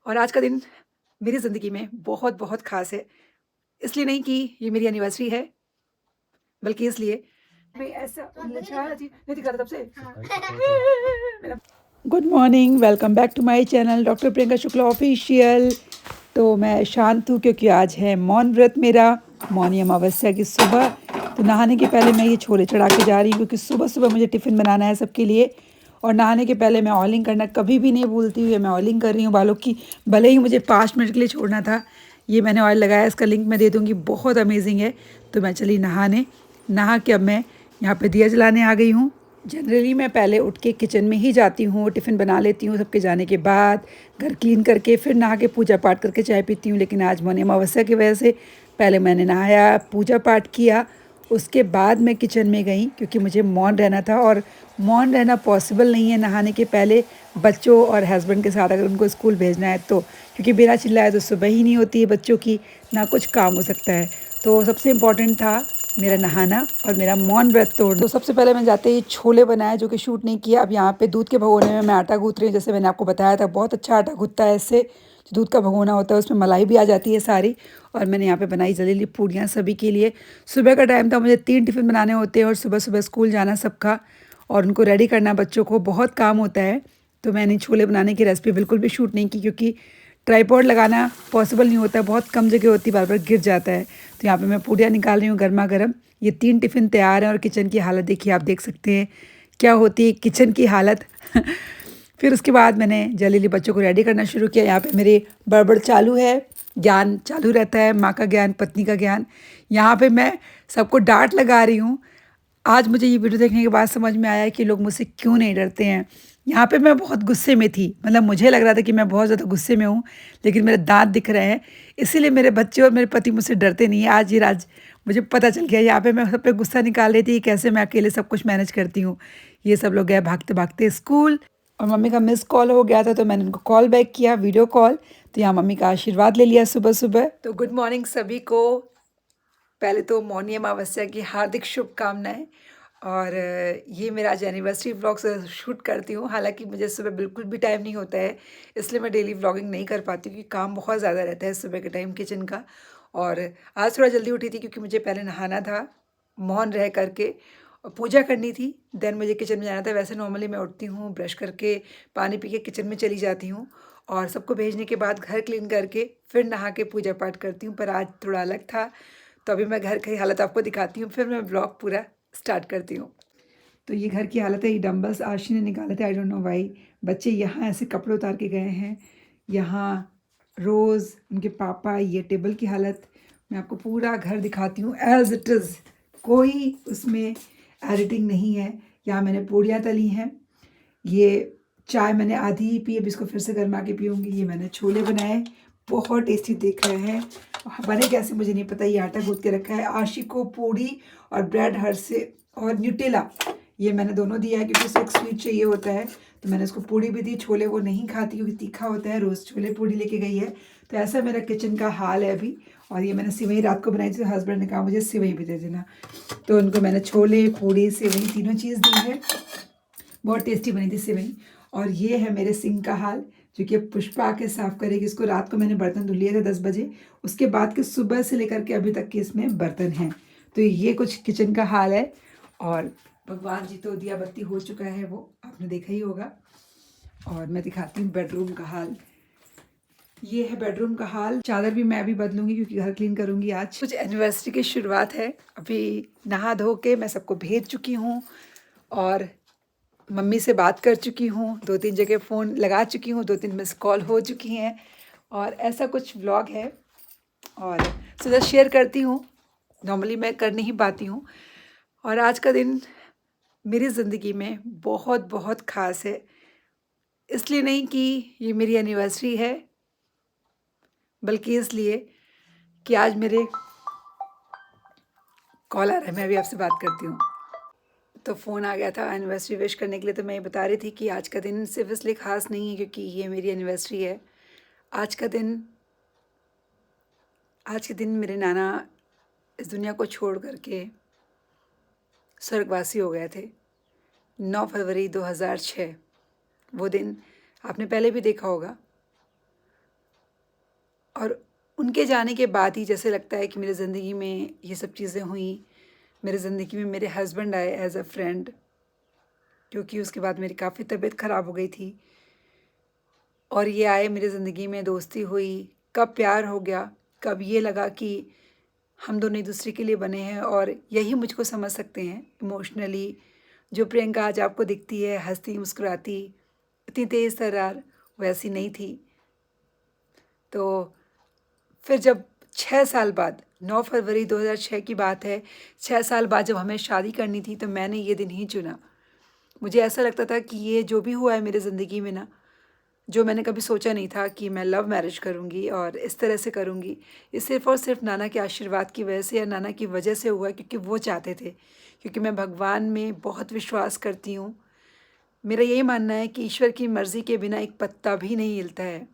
और आज का दिन मेरी ज़िंदगी में बहुत बहुत ख़ास है। इसलिए नहीं कि ये मेरी एनिवर्सरी है, बल्कि इसलिए मैं ऐसा उलझा जी नहीं दिखा था तब से। मेरा good morning, welcome back to my channel doctor Priyanka Shukla official. तो मैं शांत हूँ क्योंकि आज है मौन व्रत मेरा, मौनी अमावस्या की सुबह। तो नहाने के पहले मैं ये छोले चढ़ा के जा रही हूँ क्योंकि सुबह सुबह मुझे टिफ़िन बनाना है सबके लिए। और नहाने के पहले मैं ऑयलिंग करना कभी भी नहीं भूलती हूँ। मैं ऑयलिंग कर रही हूँ बालों की, भले ही मुझे 5 मिनट के लिए छोड़ना था। ये मैंने ऑयल लगाया, इसका लिंक मैं दे दूँगी, बहुत अमेजिंग है। तो मैं चली नहाने, नहा के अब मैं यहाँ पे दिया जलाने आ गई हूँ। जनरली मैं पहले उठ के किचन में ही जाती हूँ, टिफ़िन बना लेती हूँ सबके जाने के बाद, घर क्लीन करके फिर नहा के पूजा पाठ करके चाय पीती हूँ। लेकिन आज मौनी अमावस्या की वजह से पहले मैंने नहाया, पूजा पाठ किया, उसके बाद मैं किचन में गई क्योंकि मुझे मौन रहना था। और मौन रहना पॉसिबल नहीं है नहाने के पहले बच्चों और हस्बैंड के साथ, अगर उनको स्कूल भेजना है तो, क्योंकि बिना चिल्लाए तो सुबह ही नहीं होती है बच्चों की, ना कुछ काम हो सकता है। तो सबसे इम्पॉर्टेंट था मेरा नहाना और मेरा मौन व्रत तोड़ना। तो सबसे पहले मैं जाते ही छोले बनाए, जो कि शूट नहीं किया। अब यहाँ पे दूध के भगोने में मैं आटा गूँथ रही हूँ, जैसे मैंने आपको बताया था बहुत अच्छा आटा गूँथता है इससे। जो दूध का भगोना होता है उसमें मलाई भी आ जाती है सारी। और मैंने यहाँ पे बनाई जलेली पूड़ियाँ सभी के लिए। सुबह का टाइम था, मुझे 3 टिफ़िन बनाने होते हैं और सुबह सुबह स्कूल जाना सबका, और उनको रेडी करना बच्चों को, बहुत काम होता है। तो मैंने छोले बनाने की रेसिपी बिल्कुल भी शूट नहीं की क्योंकि ट्राइपॉड लगाना पॉसिबल नहीं होता है, बहुत कम जगह होती है, बार बार गिर जाता है। तो यहाँ पे मैं पूड़ियाँ निकाल रही हूँ गर्मा गर्म। ये 3 टिफ़िन तैयार हैं और किचन की हालत देखिए, आप देख सकते हैं क्या होती है किचन की हालत। फिर उसके बाद मैंने जल्दी बच्चों को रेडी करना शुरू किया। यहाँ पे मेरी बड़बड़ चालू है, ज्ञान चालू रहता है, माँ का ज्ञान, पत्नी का ज्ञान। यहाँ पे मैं सबको डांट लगा रही हूँ। आज मुझे ये वीडियो देखने के बाद समझ में आया कि लोग मुझसे क्यों नहीं डरते हैं। यहाँ पे मैं बहुत गुस्से में थी, मतलब मुझे लग रहा था कि मैं बहुत ज़्यादा गुस्से में हूँ, लेकिन मेरे दांत दिख रहे हैं, इसीलिए मेरे बच्चे और मेरे पति मुझसे डरते नहीं हैं। आज मुझे पता चल गया। यहाँ पे मैं सब पे गुस्सा निकाल रही थी, कैसे मैं अकेले सब कुछ मैनेज करती हूँ। ये सब लोग गए भागते भागते स्कूल, और मम्मी का मिस कॉल हो गया था तो मैंने उनको कॉल बैक किया, वीडियो कॉल। तो यहाँ मम्मी का आशीर्वाद ले लिया सुबह सुबह। तो गुड मॉर्निंग सभी को। पहले तो मौनी अमावस्या की हार्दिक शुभकामनाएं। और ये मेरा आज एनिवर्सरी व्लॉग शूट करती हूँ, हालांकि मुझे सुबह बिल्कुल भी टाइम नहीं होता है, इसलिए मैं डेली व्लॉगिंग नहीं कर पाती क्योंकि काम बहुत ज़्यादा रहता है सुबह के टाइम किचन का। और आज थोड़ा जल्दी उठी थी क्योंकि मुझे पहले नहाना था, मौन रह करके, और पूजा करनी थी, देन मुझे किचन में जाना था। वैसे नॉर्मली मैं उठती हूँ, ब्रश करके पानी पी के किचन में चली जाती हूँ, और सबको भेजने के बाद घर क्लीन करके फिर नहा के पूजा पाठ करती हूँ। पर आज थोड़ा अलग था, तो अभी मैं घर की हालत आपको दिखाती हूँ, फिर मैं ब्लॉग पूरा स्टार्ट करती हूँ। तो ये घर की हालत है, ये डंबल्स आशी ने निकाले थे, आई डोंट नो व्हाई। बच्चे यहाँ ऐसे कपड़े उतार के गए हैं, यहाँ रोज़, उनके पापा, ये टेबल की हालत। मैं आपको पूरा घर दिखाती हूँ एज इट इज़, कोई उसमें एडिटिंग नहीं है। यहाँ मैंने पूड़ियाँ तली हैं, ये चाय मैंने आधी ही पी, अब इसको फिर से गर्मा के पीऊँगी। ये मैंने छोले बनाए, बहुत टेस्टी दिख रहे हैं, बने कैसे मुझे नहीं पता। ये आटा गूँथ के रखा है। आशी को पूड़ी और ब्रेड हर से और न्यूटेला, ये मैंने दोनों दिया है क्योंकि उसे एक स्वीट चाहिए होता है, तो मैंने उसको पूड़ी भी दी। छोले वो नहीं खाती क्योंकि तीखा होता है, रोज़ छोले पूड़ी लेके गई है। तो ऐसा मेरा किचन का हाल है अभी। और ये मैंने सिवई रात को बनाई थी, हस्बैंड ने कहा मुझे सिवई भी दे देना, तो उनको मैंने छोले पूड़ी सिवई तीनों चीज़ दी है। बहुत टेस्टी बनी थी सेवई। और ये है मेरे सिंक का हाल, जो कि अब पुष्पा आके साफ़ करेगी। इसको रात को मैंने बर्तन धुल लिए थे 10 बजे, उसके बाद के सुबह से लेकर के अभी तक के इसमें बर्तन हैं। तो ये कुछ किचन का हाल है। और भगवान जी तो दिया बत्ती हो चुका है, वो आपने देखा ही होगा। और मैं दिखाती हूँ बेडरूम का हाल। ये है बेडरूम का हाल। चादर भी मैं अभी बदलूंगी क्योंकि घर क्लीन करूंगी आज। कुछ एनिवर्सरी की शुरुआत है। अभी नहा धो के मैं सबको भेज चुकी हूँ, और मम्मी से बात कर चुकी हूँ, 2-3 जगह फ़ोन लगा चुकी हूँ, 2-3 मिस कॉल हो चुकी हैं, और ऐसा कुछ व्लॉग है। और सोचा शेयर करती हूँ, नॉर्मली मैं कर नहीं पाती हूँ। और आज का दिन मेरी ज़िंदगी में बहुत बहुत ख़ास है, इसलिए नहीं कि ये मेरी एनिवर्सरी है, बल्कि इसलिए कि आज मेरे कॉल आ रहा है, मैं अभी आपसे बात करती हूँ। तो फ़ोन आ गया था एनिवर्सरी विश करने के लिए, तो मैं ये बता रही थी कि आज का दिन सिर्फ इसलिए ख़ास नहीं है क्योंकि ये मेरी एनिवर्सरी है। आज का दिन, आज के दिन मेरे नाना इस दुनिया को छोड़ करके स्वर्गवासी हो गए थे। 9 फरवरी 2006 वो दिन आपने पहले भी देखा होगा। और उनके जाने के बाद ही जैसे लगता है कि मेरी ज़िंदगी में ये सब चीज़ें हुई। मेरी ज़िंदगी में मेरे हस्बैंड आए एज़ अ फ्रेंड, क्योंकि उसके बाद मेरी काफ़ी तबीयत ख़राब हो गई थी और ये आए मेरी ज़िंदगी में, दोस्ती हुई, कब प्यार हो गया, कब ये लगा कि हम दोनों एक दूसरे के लिए बने हैं और यही मुझको समझ सकते हैं इमोशनली। जो प्रियंका आज आपको दिखती है हंसती मुस्कुराती, इतनी तेज़ तर्रार, वैसी नहीं थी। तो फिर जब 6 साल बाद, 9 फरवरी 2006 की बात है, 6 साल बाद जब हमें शादी करनी थी तो मैंने ये दिन ही चुना। मुझे ऐसा लगता था कि ये जो भी हुआ है मेरी ज़िंदगी में ना, जो मैंने कभी सोचा नहीं था कि मैं लव मैरिज करूँगी और इस तरह से करूँगी। ये सिर्फ़ और सिर्फ़ नाना के आशीर्वाद की वजह से या नाना की वजह से हुआ, क्योंकि वो चाहते थे। क्योंकि मैं भगवान में बहुत विश्वास करती हूँ। मेरा यही मानना है कि ईश्वर की मर्ज़ी के बिना एक पत्ता भी नहीं हिलता है।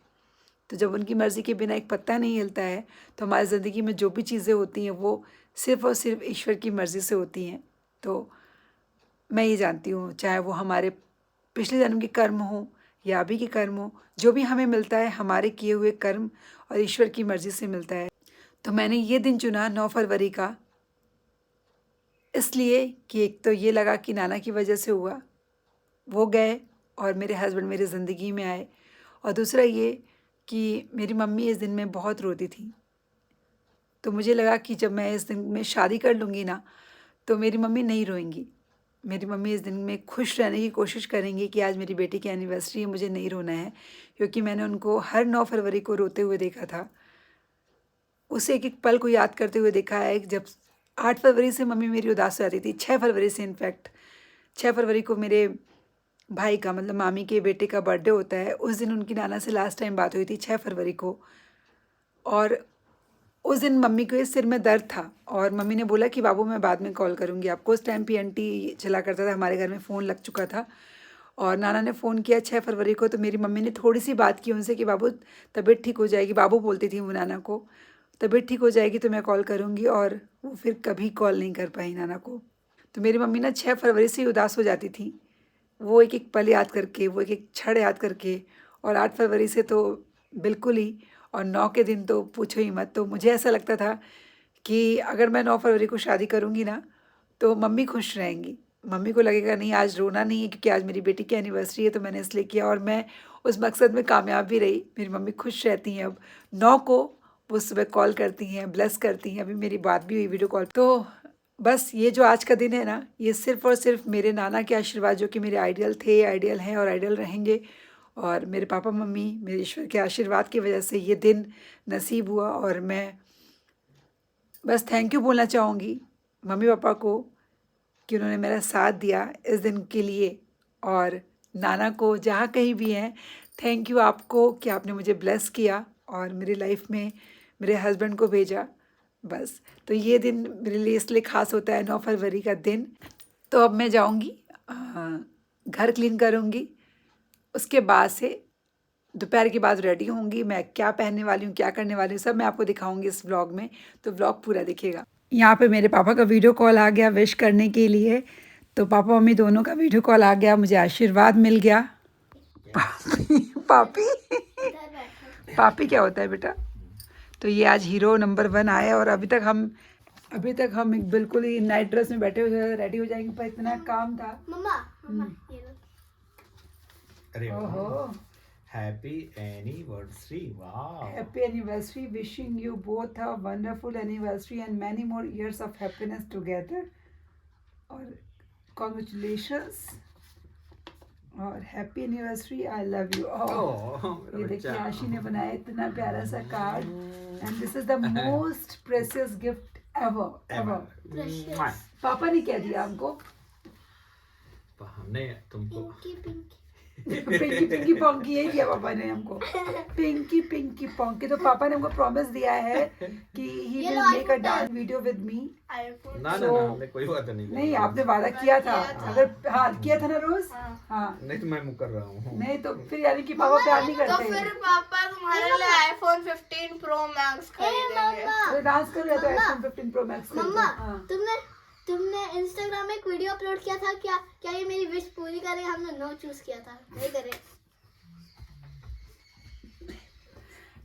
तो जब उनकी मर्ज़ी के बिना एक पत्ता नहीं हिलता है, तो हमारी ज़िंदगी में जो भी चीज़ें होती हैं वो सिर्फ़ और सिर्फ़ ईश्वर की मर्ज़ी से होती हैं। तो मैं ये जानती हूँ, चाहे वो हमारे पिछले जन्म के कर्म हों या अभी के कर्म हों, जो भी हमें मिलता है हमारे किए हुए कर्म और ईश्वर की मर्ज़ी से मिलता है। तो मैंने ये दिन चुना 9 फरवरी का, इसलिए कि एक तो ये लगा कि नाना की वजह से हुआ, वो गए और मेरे हस्बैंड मेरी ज़िंदगी में आए। और दूसरा ये कि मेरी मम्मी इस दिन में बहुत रोती थी। तो मुझे लगा कि जब मैं इस दिन में शादी कर लूँगी ना, तो मेरी मम्मी नहीं रोएंगी। मेरी मम्मी इस दिन में खुश रहने की कोशिश करेंगी कि आज मेरी बेटी की एनिवर्सरी है, मुझे नहीं रोना है, क्योंकि मैंने उनको हर 9 फरवरी को रोते हुए देखा था। उस एक-एक पल को याद करते हुए देखा है। जब 8 फरवरी से मम्मी मेरी उदास हो जाती थी, 6 फरवरी से इनफैक्ट। 6 फरवरी को मेरे भाई का, मतलब मामी के बेटे का बर्थडे होता है। उस दिन उनकी नाना से लास्ट टाइम बात हुई थी 6 फरवरी को। और उस दिन मम्मी के सिर में दर्द था और मम्मी ने बोला कि बाबू मैं बाद में कॉल करूँगी आपको। उस टाइम पीएनटी चला करता था, हमारे घर में फ़ोन लग चुका था। और नाना ने फ़ोन किया 6 फरवरी को, तो मेरी मम्मी ने थोड़ी-सी बात की उनसे कि बाबू तबीयत ठीक हो जाएगी, बाबू बोलती थी वो नाना को, तबीयत ठीक हो जाएगी तो मैं कॉल करूँगी। और वो फिर कभी कॉल नहीं कर पाई नाना को। तो मेरी मम्मी ना 6 फरवरी से ही उदास हो जाती थी, वो एक-एक पल याद करके, वो एक-एक क्षण याद करके। और 8 फरवरी से तो बिल्कुल ही, और 9 के दिन तो पूछो ही मत। तो मुझे ऐसा लगता था कि अगर मैं 9 फरवरी को शादी करूँगी ना, तो मम्मी खुश रहेंगी। मम्मी को लगेगा नहीं आज रोना नहीं है, क्योंकि आज मेरी बेटी की एनिवर्सरी है तो मैंने इसलिए किया, और मैं उस मकसद में कामयाब भी रही। मेरी मम्मी खुश रहती हैं अब। 9 को वो सुबह कॉल करती हैं, ब्लेस करती हैं। अभी मेरी बात भी हुई वीडियो कॉल। तो बस ये जो आज का दिन है ना, ये सिर्फ़ और सिर्फ़ मेरे नाना के आशीर्वाद, जो कि मेरे आइडियल थे, आइडियल हैं और आइडियल रहेंगे, और मेरे पापा मम्मी, मेरे ईश्वर के आशीर्वाद की वजह से ये दिन नसीब हुआ। और मैं बस थैंक यू बोलना चाहूँगी मम्मी पापा को कि उन्होंने मेरा साथ दिया इस दिन के लिए। और नाना को जहाँ कहीं भी हैं, थैंक यू आपको कि आपने मुझे ब्लेस किया और मेरी लाइफ में मेरे हस्बैंड को भेजा। बस, तो ये दिन मेरे लिए इसलिए ख़ास होता है, 9 फरवरी का दिन। तो अब मैं जाऊँगी, घर क्लीन करूँगी, उसके बाद से दोपहर के बाद रेडी होंगी। मैं क्या पहनने वाली हूँ, क्या करने वाली हूँ, सब मैं आपको दिखाऊँगी इस व्लॉग में, तो व्लॉग पूरा देखिएगा। यहाँ पे मेरे पापा का वीडियो कॉल आ गया विश करने के लिए, तो पापा मम्मी दोनों का वीडियो कॉल आ गया, मुझे आशीर्वाद मिल गया। पापी पापी पापी क्या होता है बेटा? तो ये आज हीरो नंबर 1 आया, और अभी तक हम एक बिल्कुल ही नाइट ड्रेस में बैठे हुए, रेडी हो जाएंगे, पर इतना काम था। मम्मा ये लो। अरे ओहो, हैप्पी एनिवर्सरी, वाह। Happy anniversary, wishing you both a wonderful anniversary and many more years of happiness together. और कॉन्ग्रेचुलेशंस और happy anniversary, I love you. Oh ये देखिए आशी ने बनाया इतना प्यारा सा card, and this is the most precious gift ever ever. पापा ने क्या दिया हमको? हमने तुमको पिंकी पिंकी पोंकी, यही दिया पापा ने हमको, पिंकी पिंकी पोंकी। तो पापा ने हमको प्रॉमिस दिया है कि he will make a dance video with me. ना हमने कोई बात नहीं किया। नहीं, आपने वादा किया था, अगर हाँ किया था ना रोज। हाँ नहीं तो मैं मुकर कर रहा हूँ। नहीं तो फिर यानी कि पापा प्यार नहीं करते। तो फिर पापा तुम्हारे लिए आईफोन 15 प्रो मैक्स खरीदेंगे। तो डांस कर रहे तो आईफोन 15 प्रो मैक्स। मम्मा तुमने इंस्टाग्राम में एक वीडियो अपलोड किया था, क्या ये मेरी विश पूरी करे? हमने नो चूज किया था, नहीं करे।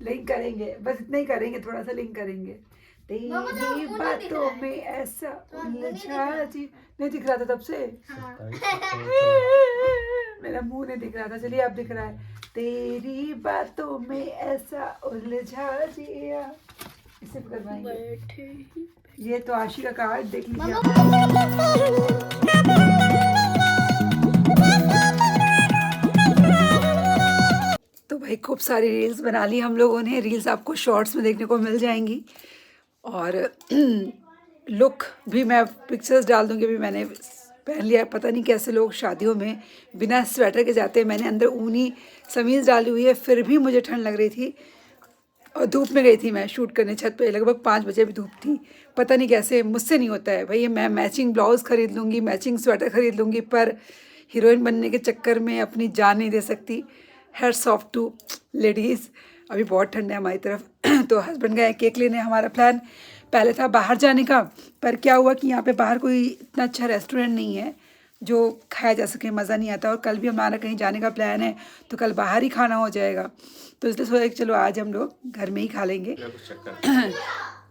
लिंक करेंगे, बस इतना ही करेंगे, थोड़ा सा लिंक करेंगे। तेरी मामा, तो मुंह नहीं दिख बातों रहा है। में ऐसा तो मुंह नहीं दिख उलझा रहा है। जी, नहीं दिख रहा था तब से। हाँ। 27 मेरा मुंह नहीं दिख रहा था, चलिए अब दिख रहा है। तेरी बातों में ऐसा उलझा जिया, इसे भी करवाएंगे। ये तो आशी का कार्ड देख लीजिए आप। तो भाई खूब सारी रील्स बना ली हम लोगों ने, रील्स आपको शॉर्ट्स में देखने को मिल जाएंगी। और लुक भी मैं पिक्चर्स डाल दूंगी। अभी मैंने पहन लिया, पता नहीं कैसे लोग शादियों में बिना स्वेटर के जाते हैं। मैंने अंदर ऊनी समीज डाली हुई है, फिर भी मुझे ठंड लग रही थी। और धूप में गई थी मैं शूट करने छत पे, लगभग 5 बजे भी धूप थी। पता नहीं कैसे मुझसे नहीं होता है भाई। मैं मैचिंग ब्लाउज़ खरीद लूँगी, मैचिंग स्वेटर खरीद लूँगी, पर हीरोइन बनने के चक्कर में अपनी जान नहीं दे सकती। Hats off to ladies. अभी बहुत ठंड है हमारी तरफ। तो हस्बैंड गए केक लेने। हमारा प्लान पहले था बाहर जाने का, पर क्या हुआ कि यहाँ पे बाहर कोई इतना अच्छा रेस्टोरेंट नहीं है जो खाया जा सके, मज़ा नहीं आता। और कल भी हमारा कहीं जाने का प्लान है, तो कल बाहर ही खाना हो जाएगा। तो इसलिए सोचा कि चलो आज हम लोग घर में ही खा लेंगे।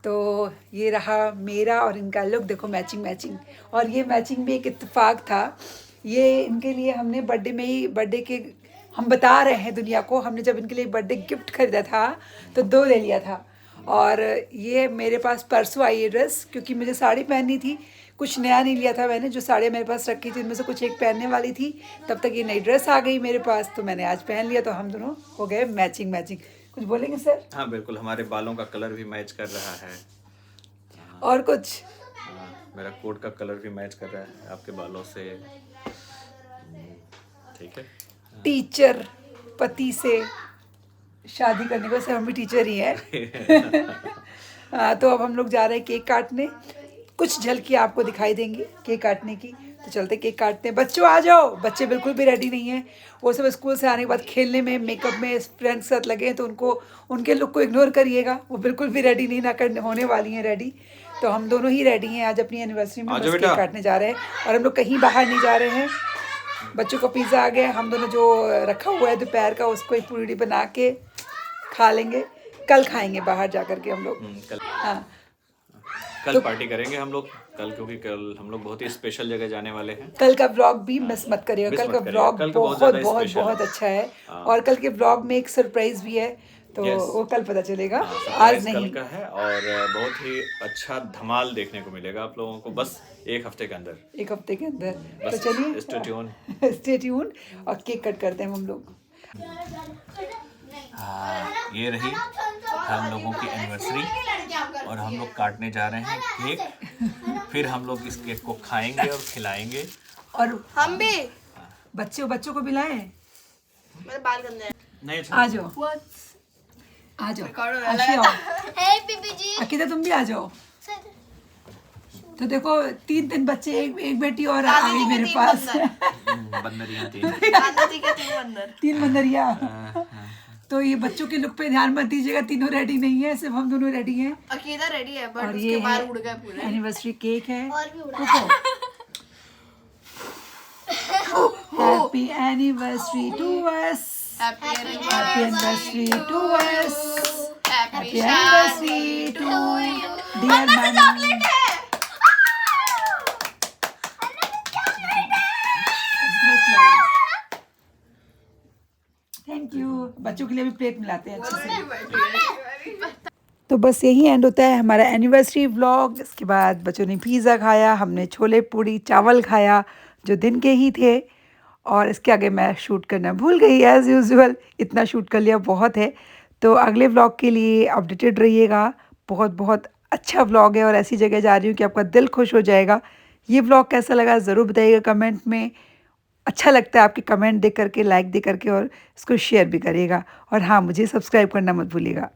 तो ये रहा मेरा और इनका लुक, देखो मैचिंग मैचिंग। और ये मैचिंग भी एक इत्तेफाक था। ये इनके लिए हमने बर्थडे में ही, बर्थडे के हम बता रहे हैं दुनिया को, हमने जब इनके लिए बर्थडे गिफ्ट खरीदा था तो 2 ले लिया था। और ये मेरे पास परसों आई है ड्रेस, क्योंकि मुझे साड़ी पहननी थी। कुछ नया नहीं लिया था मैंने, जो साड़ियाँ मेरे पास रखी थी उनमें से कुछ एक पहनने वाली थी। तब तक ये नई ड्रेस आ गई मेरे पास, तो मैंने आज पहन लिया। तो हम दोनों हो गए मैचिंग मैचिंग। कुछ बोलेंगे सर? हाँ बिल्कुल, हमारे बालों का कलर भी मैच कर रहा है। और कुछ? मेरा कोट का कलर भी मैच कर रहा है आपके बालों से। ठीक है। टीचर पति से शादी करने को, से हम भी टीचर ही हैं। तो अब हम लोग जा रहे हैं केक काटने। कुछ झलकियाँ आपको दिखाई देंगी केक काटने की। तो चलते केक काटते हैं। बच्चों आ जाओ। बच्चे बिल्कुल भी रेडी नहीं हैं। वो सब स्कूल से आने के बाद खेलने में, मेकअप में फ्रेंड्स के साथ लगे हैं, तो उनको, उनके लुक को इग्नोर करिएगा। वो बिल्कुल भी रेडी नहीं ना करने होने वाली हैं रेडी। तो हम दोनों ही रेडी हैं आज अपनी एनिवर्सरी में, बस केक काटने जा रहे हैं। और हम लोग कहीं बाहर नहीं जा रहे हैं। बच्चों को पिज़्ज़ा आ गया, हम दोनों जो रखा हुआ है दोपहर का उसको ही पूरी बना के खा लेंगे। कल खाएंगे बाहर जा कर के हम लोग। कल, हाँ कल तो पार्टी करेंगे हम लोग कल, क्योंकि कल हम लोग बहुत ही स्पेशल जगह जाने वाले हैं। कल का व्लॉग भी मिस मत करिएगा। मिस कल मत का करिएगा। व्लॉग कल का बहुत ज़्यादा बहुत स्पेशल बहुत है। अच्छा है। हाँ। और कल के व्लॉग में एक सरप्राइज भी है, तो Yes. वो कल पता चलेगा, सरप्राइज आज कल नहीं। का है। और बहुत ही अच्छा धमाल देखने को मिलेगा आप लोगों को, बस 1 हफ्ते के अंदर। 1 हफ्ते के अंदर। तो बस चलिए stay tuned। स्टे ट्यून और केक कट करते हैं हम लोग। ये रही हम लोगों की एनिवर्सरी और हम लोग काटने जा रहे हैं केक। फिर हम लोग इस केक को खाएंगे और खिलाएंगे। और हम भी। बच्चों को भी लाएं। मेरे बाल गंदे हैं। नहीं आ जाओ आ जाओ, आशी आओ। हे पीपी जी। अकीदा तुम भी आ जाओ। तो देखो 3 बच्चे, एक बेटी और आ दादी गई जी के मेरे 3 पास। बंदर। बंदरियां थी। दादाजी के 3 बंदर। 3 बंदरिया। तो ये बच्चों के लुक पे ध्यान मत दीजिएगा, तीनों रेडी नहीं है, सिर्फ हम दोनों रेडी हैं। अकीदा रेडी है, बट और उसके ये बाल है उड़ गए पूरे। एनिवर्सरी केक है। और भी उड़ा। Happy anniversary to us, happy happy anniversary to us, happy happy anniversary to dear मैनी। Thank you. बच्चों के लिए भी प्लेट मिलाते हैं अच्छे से। तो बस यही एंड होता है हमारा एनिवर्सरी व्लॉग। इसके बाद बच्चों ने पिज़्ज़ा खाया, हमने छोले पूड़ी चावल खाया जो दिन के ही थे। और इसके आगे मैं शूट करना भूल गई एज़ यूजुअल। इतना शूट कर लिया बहुत है। तो अगले व्लॉग के लिए अपडेटेड रहिएगा। बहुत बहुत अच्छा व्लॉग है और ऐसी जगह जा रही हूँ कि आपका दिल खुश हो जाएगा। ये व्लॉग कैसा लगा ज़रूर बताइएगा कमेंट में। अच्छा लगता है आपके कमेंट देख करके, लाइक दे करके, और इसको शेयर भी करिएगा। और हाँ, मुझे सब्सक्राइब करना मत भूलिएगा।